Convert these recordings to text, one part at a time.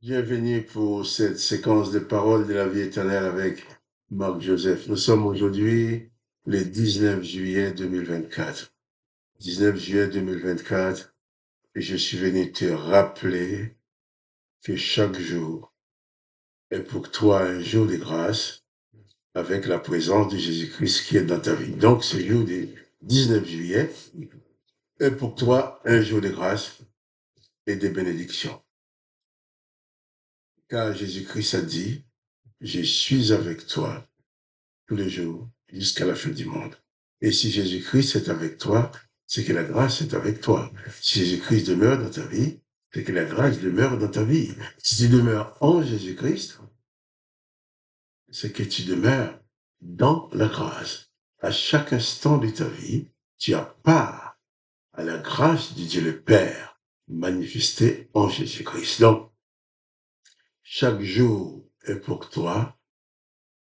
Bienvenue pour cette séquence de paroles de la vie éternelle avec Marc Joseph. Nous sommes aujourd'hui le 19 juillet 2024. 19 juillet 2024, et je suis venu te rappeler que chaque jour est pour toi un jour de grâce avec la présence de Jésus-Christ qui est dans ta vie. Donc, ce jour du 19 juillet est pour toi un jour de grâce et de bénédiction. Car Jésus-Christ a dit, je suis avec toi tous les jours jusqu'à la fin du monde. Et si Jésus-Christ est avec toi, c'est que la grâce est avec toi. Si Jésus-Christ demeure dans ta vie, c'est que la grâce demeure dans ta vie. Si tu demeures en Jésus-Christ, c'est que tu demeures dans la grâce. À chaque instant de ta vie, tu as part à la grâce de Dieu le Père manifestée en Jésus-Christ. Donc, chaque jour est pour toi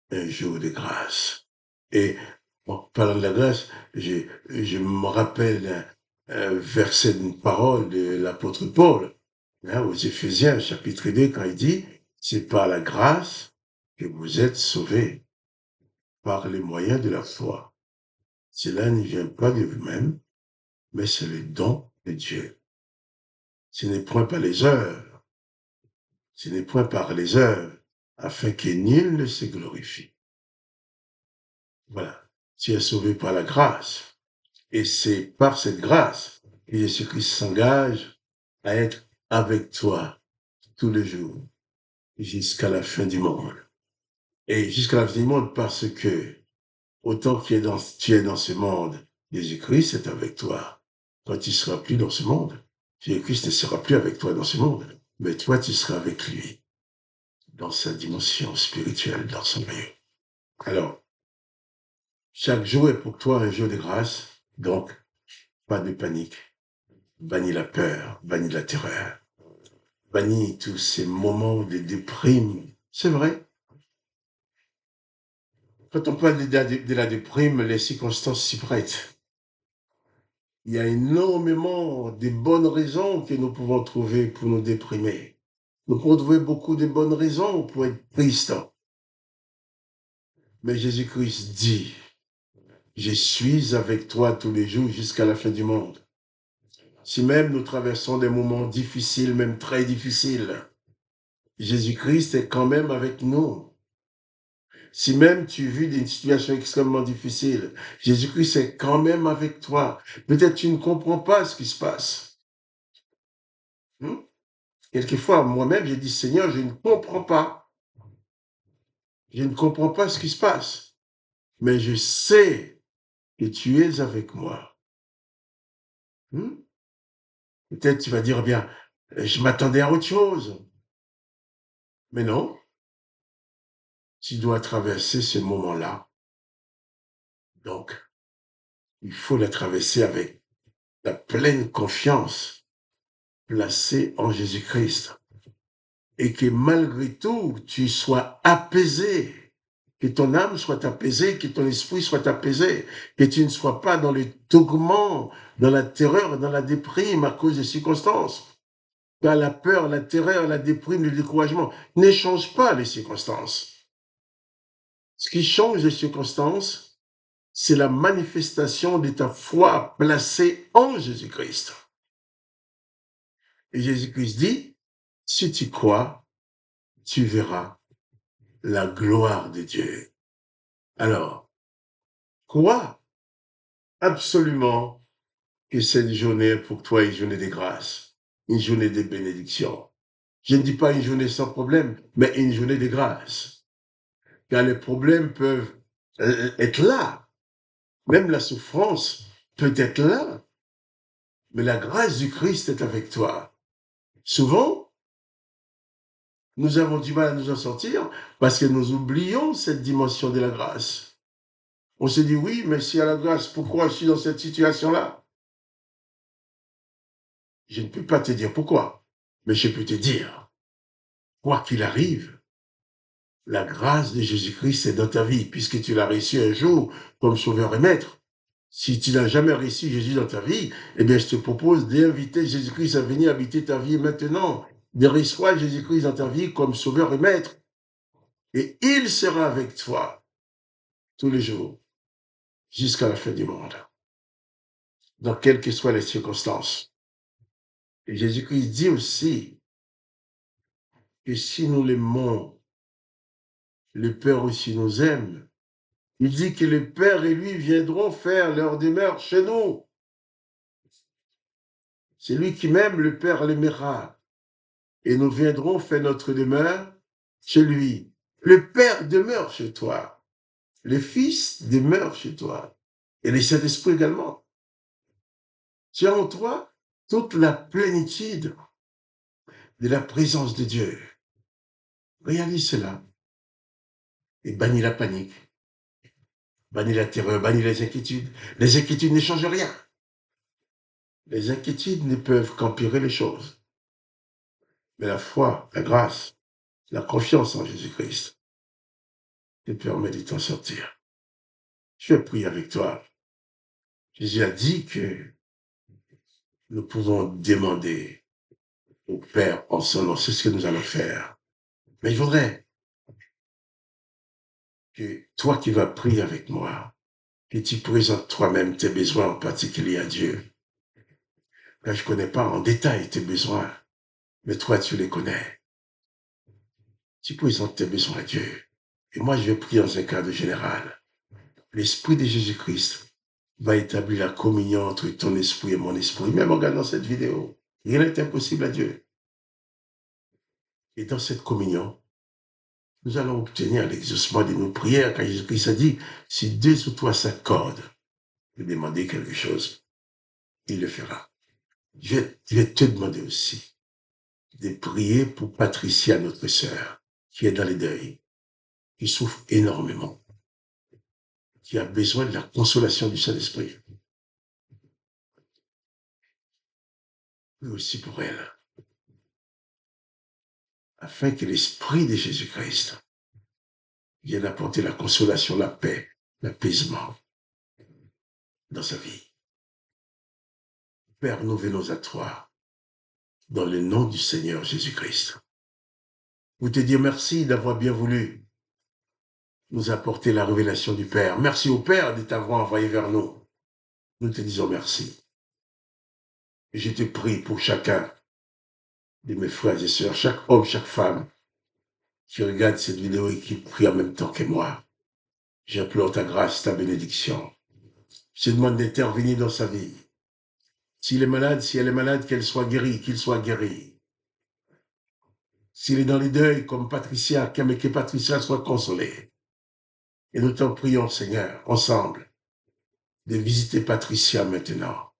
un jour de grâce. Et en parlant de la grâce, je me rappelle un verset d'une parole de l'apôtre Paul, aux Éphésiens, chapitre 2, quand il dit, c'est par la grâce que vous êtes sauvés, par les moyens de la foi. Cela ne vient pas de vous-même, mais c'est le don de Dieu. Ce n'est point par les œuvres, ce n'est point par les œuvres, afin que nul ne se glorifie. Voilà, tu es sauvé par la grâce. Et c'est par cette grâce que Jésus-Christ s'engage à être avec toi tous les jours, jusqu'à la fin du monde. Et jusqu'à la fin du monde parce que, autant que tu es dans ce monde, Jésus-Christ est avec toi. Quand tu ne seras plus dans ce monde, Jésus-Christ ne sera plus avec toi dans ce monde, mais toi, tu seras avec lui, dans sa dimension spirituelle, dans son milieu. Alors, chaque jour est pour toi un jour de grâce, donc pas de panique. Bannis la peur, bannis la terreur, bannis tous ces moments de déprime. C'est vrai. Quand on parle de la déprime, les circonstances s'y prêtent. Il y a énormément de bonnes raisons que nous pouvons trouver pour nous déprimer. Nous pouvons trouver beaucoup de bonnes raisons pour être tristes. Mais Jésus-Christ dit, je suis avec toi tous les jours jusqu'à la fin du monde. Si même nous traversons des moments difficiles, même très difficiles, Jésus-Christ est quand même avec nous. Si même tu vis une situation extrêmement difficile, Jésus-Christ est quand même avec toi. Peut-être tu ne comprends pas ce qui se passe. Quelquefois, moi-même, j'ai dit, Seigneur, je ne comprends pas. Je ne comprends pas ce qui se passe. Mais je sais que tu es avec moi. Peut-être tu vas dire, eh bien, je m'attendais à autre chose. Mais non, tu dois traverser ce moment-là. Donc, il faut la traverser avec la pleine confiance placée en Jésus-Christ. Et que malgré tout, tu sois apaisé, que ton âme soit apaisée, que ton esprit soit apaisé, que tu ne sois pas dans le tourment, dans la terreur, dans la déprime à cause des circonstances. Car la peur, la terreur, la déprime, le découragement ne changent pas les circonstances. Ce qui change les circonstances, c'est la manifestation de ta foi placée en Jésus-Christ. Et Jésus-Christ dit, si tu crois, tu verras la gloire de Dieu. Alors, crois absolument que cette journée est pour toi une journée de grâce, une journée de bénédiction. Je ne dis pas une journée sans problème, mais une journée de grâce. Car les problèmes peuvent être là, même la souffrance peut être là, mais la grâce du Christ est avec toi. Souvent, nous avons du mal à nous en sortir parce que nous oublions cette dimension de la grâce. On se dit, oui, mais s'il y a la grâce, pourquoi je suis dans cette situation-là? Je ne peux pas te dire pourquoi, mais je peux te dire, quoi qu'il arrive, la grâce de Jésus-Christ est dans ta vie, puisque tu l'as reçu un jour comme sauveur et maître. Si tu n'as jamais reçu Jésus dans ta vie, eh bien, je te propose d'inviter Jésus-Christ à venir habiter ta vie maintenant. de reçoit Jésus-Christ dans ta vie comme sauveur et maître. Et il sera avec toi tous les jours jusqu'à la fin du monde, dans quelles que soient les circonstances. Et Jésus-Christ dit aussi que si nous l'aimons, le Père aussi nous aime. Il dit que le Père et lui viendront faire leur demeure chez nous. C'est lui qui m'aime, le Père l'aimera. Et nous viendrons faire notre demeure chez lui. Le Père demeure chez toi. Le Fils demeure chez toi. Et le Saint-Esprit également. Tu as en toi toute la plénitude de la présence de Dieu. Réalise cela et bannis la panique, bannis la terreur, bannis les inquiétudes. Les inquiétudes ne changent rien. Les inquiétudes ne peuvent qu'empirer les choses. Mais la foi, la grâce, la confiance en Jésus-Christ te permet de t'en sortir. Je vais prier avec toi. Jésus a dit que nous pouvons demander au Père en son nom. C'est ce que nous allons faire. Mais il faudrait que toi qui vas prier avec moi, que tu présentes toi-même tes besoins en particulier à Dieu. Là, je ne connais pas en détail tes besoins, mais toi, tu les connais. Tu présentes tes besoins à Dieu. Et moi, je vais prier dans un cadre général. L'Esprit de Jésus-Christ va établir la communion entre ton esprit et mon esprit. Même en regardant cette vidéo, rien n'est impossible à Dieu. Et dans cette communion, nous allons obtenir l'exaucement de nos prières, car Jésus-Christ a dit, si 2 ou 3 s'accordent de demander quelque chose, il le fera. Je vais te demander aussi de prier pour Patricia, notre sœur, qui est dans les deuils, qui souffre énormément, qui a besoin de la consolation du Saint-Esprit. Mais aussi pour elle, afin que l'Esprit de Jésus-Christ vienne apporter la consolation, la paix, l'apaisement dans sa vie. Père, nous venons à toi, dans le nom du Seigneur Jésus-Christ, pour te dire merci d'avoir bien voulu nous apporter la révélation du Père. Merci au Père de t'avoir envoyé vers nous. Nous te disons merci. Et je te prie pour chacun de mes frères et sœurs, chaque homme, chaque femme qui regarde cette vidéo et qui prie en même temps que moi. J'implore ta grâce, ta bénédiction. Je te demande d'intervenir dans sa vie. S'il est malade, si elle est malade, qu'elle soit guérie, qu'il soit guéri. S'il est dans les deuils, comme Patricia, que Patricia soit consolée. Et nous t'en prions, Seigneur, ensemble, de visiter Patricia maintenant.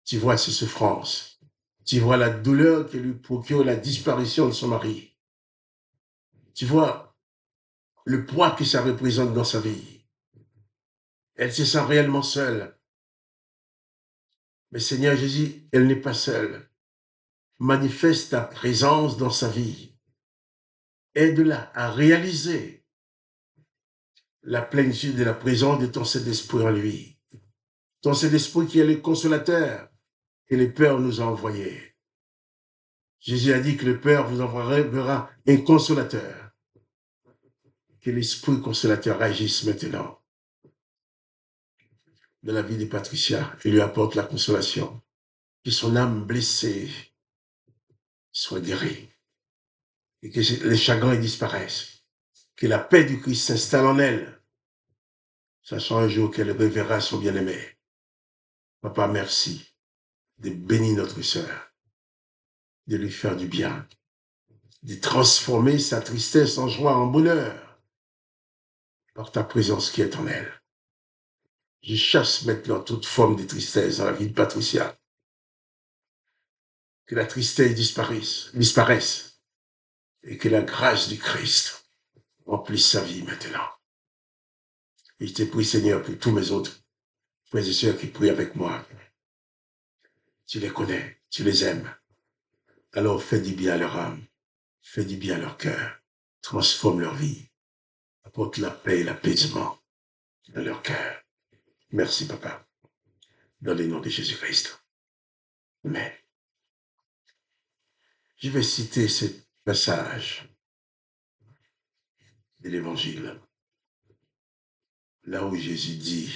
Tu vois ses souffrances. Tu vois la douleur que lui procure la disparition de son mari. Tu vois le poids que ça représente dans sa vie. Elle se sent réellement seule. Mais Seigneur Jésus, elle n'est pas seule. Manifeste ta présence dans sa vie. Aide-la à réaliser la plénitude de la présence de ton Saint-Esprit en lui. Ton Saint-Esprit qui est le consolateur que le Père nous a envoyé. Jésus a dit que le Père vous enverra un consolateur. Que l'Esprit consolateur agisse maintenant dans la vie de Patricia et lui apporte la consolation. Que son âme blessée soit guérie et que les chagrins disparaissent. Que la paix du Christ s'installe en elle, sachant un jour qu'elle reverra son bien-aimé. Papa, merci de bénir notre sœur, de lui faire du bien, de transformer sa tristesse en joie, en bonheur, par ta présence qui est en elle. Je chasse maintenant toute forme de tristesse dans la vie de Patricia. Que la tristesse disparaisse et que la grâce du Christ remplisse sa vie maintenant. Et je te prie, Seigneur, pour tous mes autres frères et sœurs qui prient avec moi. Tu les connais, tu les aimes. Alors fais du bien à leur âme, fais du bien à leur cœur, transforme leur vie, apporte la paix et l'apaisement dans leur cœur. Merci, Papa, dans le nom de Jésus-Christ. Amen. Je vais citer ce passage de l'Évangile, là où Jésus dit,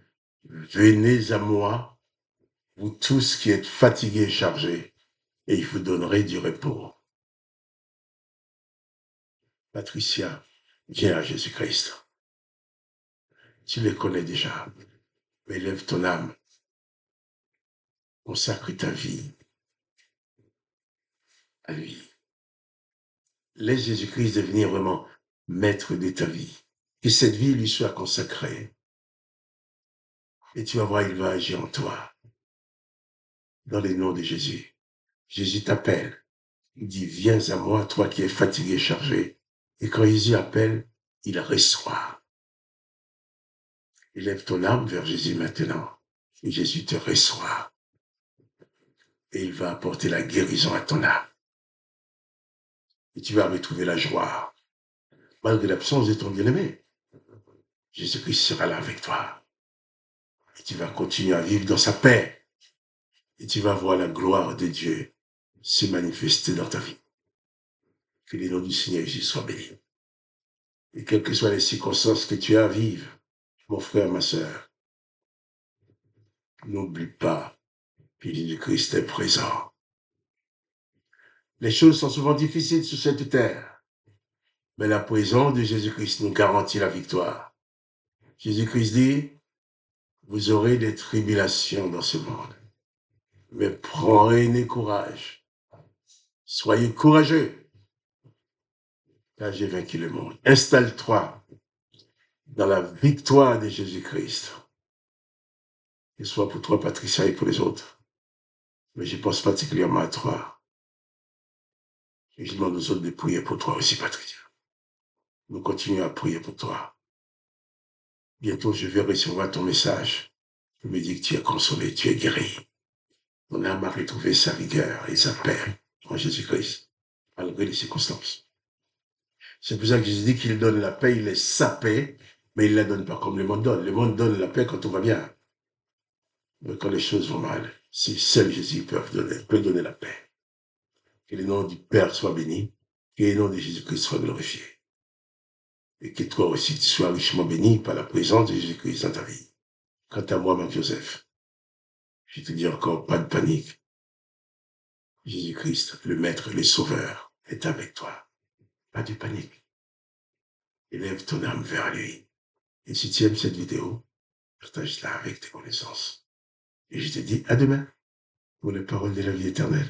« Venez à moi, vous tous qui êtes fatigués et chargés, et je vous donnerai du repos. » Patricia, viens à Jésus-Christ. Tu le connais déjà. Mais lève ton âme, consacre ta vie à lui. Laisse Jésus-Christ devenir vraiment maître de ta vie. Que cette vie lui soit consacrée. Et tu vas voir, il va agir en toi. Dans le nom de Jésus. Jésus t'appelle. Il dit, viens à moi, toi qui es fatigué et chargé. Et quand Jésus appelle, il reçoit. Élève ton âme vers Jésus maintenant. Et Jésus te reçoit. Et il va apporter la guérison à ton âme. Et tu vas retrouver la joie. Malgré l'absence de ton bien-aimé. Jésus-Christ sera là avec toi. Et tu vas continuer à vivre dans sa paix. Et tu vas voir la gloire de Dieu se manifester dans ta vie. Que le nom du Seigneur Jésus soit béni. Et quelles que soient les circonstances que tu as à vivre, mon frère, ma sœur, n'oublie pas que Jésus-Christ est présent. Les choses sont souvent difficiles sur cette terre, mais la présence de Jésus-Christ nous garantit la victoire. Jésus-Christ dit, vous aurez des tribulations dans ce monde, mais prenez courage. Soyez courageux, car j'ai vaincu le monde. Installe-toi dans la victoire de Jésus-Christ. Que ce soit pour toi, Patricia, et pour les autres. Mais je pense particulièrement à toi. Et je demande aux autres de prier pour toi aussi, Patricia. Nous continuons à prier pour toi. Bientôt, je vais recevoir ton message. Je me dis que tu es consolé, tu es guéri. Ton âme a retrouvé sa rigueur et sa paix en Jésus-Christ, malgré les circonstances. C'est pour ça que Jésus dit qu'il donne la paix, il est sa paix, mais il ne la donne pas comme le monde donne. Le monde donne la paix quand tout va bien. Mais quand les choses vont mal, si seul Jésus peut donner la paix. Que le nom du Père soit béni, que le nom de Jésus-Christ soit glorifié. Et que toi aussi tu sois richement béni par la présence de Jésus-Christ dans ta vie. Quant à moi, Marc-Joseph, je te dis encore, pas de panique. Jésus-Christ, le Maître, le Sauveur, est avec toi. Pas de panique. Élève ton âme vers lui. Et si tu aimes cette vidéo, partage-la avec tes connaissances. Et je te dis à demain pour les paroles de la vie éternelle.